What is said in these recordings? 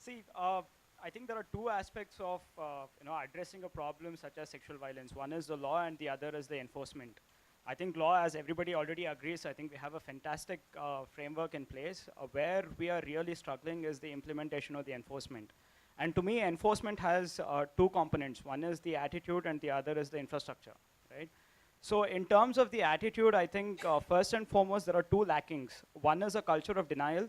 See, I think there are two aspects of addressing a problem such as sexual violence. One is the law, and the other is the enforcement. I think law, as everybody already agrees, I think we have a fantastic framework in place. Where we are really struggling is the implementation of the enforcement. And to me, enforcement has two components. One is the attitude, and the other is the infrastructure, right? So in terms of the attitude, I think first and foremost, there are two lackings. One is a culture of denial.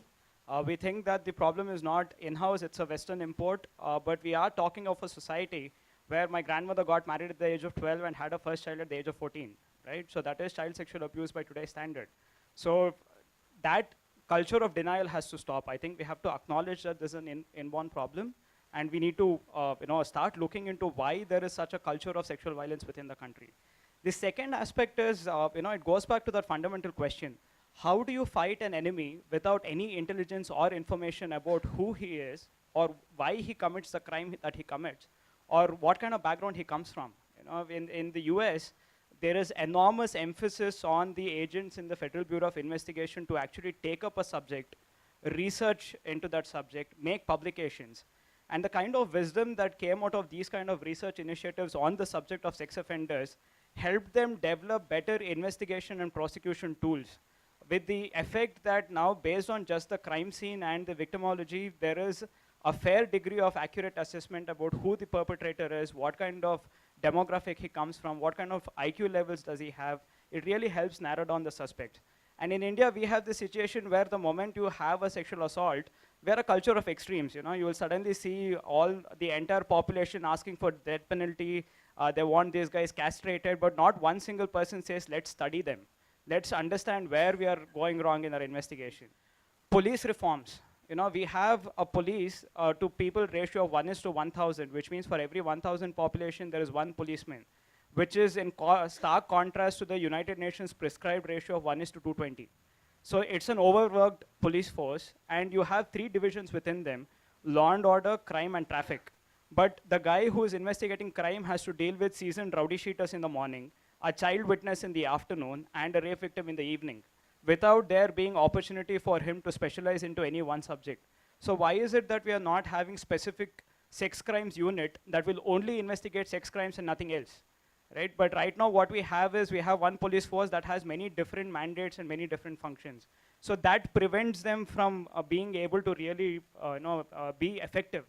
We think that the problem is not in-house, it's a Western import, but we are talking of a society where my grandmother got married at the age of 12 and had her first child at the age of 14, right? So that is child sexual abuse by today's standard. So that culture of denial has to stop. I think we have to acknowledge that this is an inborn problem, and we need to start looking into why there is such a culture of sexual violence within the country. The second aspect is, it goes back to that fundamental question. How do you fight an enemy without any intelligence or information about who he is, or why he commits the crime that he commits, or what kind of background he comes from? In the US, there is enormous emphasis on the agents in the Federal Bureau of Investigation to actually take up a subject, research into that subject, make publications. And the kind of wisdom that came out of these kind of research initiatives on the subject of sex offenders helped them develop better investigation and prosecution tools, with the effect that now, based on just the crime scene and the victimology, there is a fair degree of accurate assessment about who the perpetrator is, what kind of demographic he comes from, what kind of IQ levels does he have. It really helps narrow down the suspect. And in India, we have the situation where the moment you have a sexual assault, we are a culture of extremes. You will suddenly see the entire population asking for death penalty. They want these guys castrated, but not one single person says, let's study them. Let's understand where we are going wrong in our investigation. Police reforms. We have a police to people ratio of 1:1,000, which means for every 1,000 population, there is one policeman, which is in stark contrast to the United Nations prescribed ratio of 1:220. So it's an overworked police force, and you have three divisions within them: law and order, crime, and traffic. But the guy who is investigating crime has to deal with seasoned rowdy sheeters in the morning, a child witness in the afternoon, and a rape victim in the evening, without there being opportunity for him to specialize into any one subject. So why is it that we are not having specific sex crimes unit that will only investigate sex crimes and nothing else, right? But right now what we have is we have one police force that has many different mandates and many different functions. So that prevents them from being able to really be effective.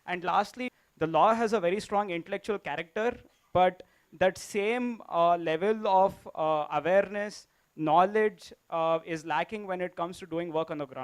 And lastly, the law has a very strong intellectual character, but that same level of awareness, knowledge is lacking when it comes to doing work on the ground.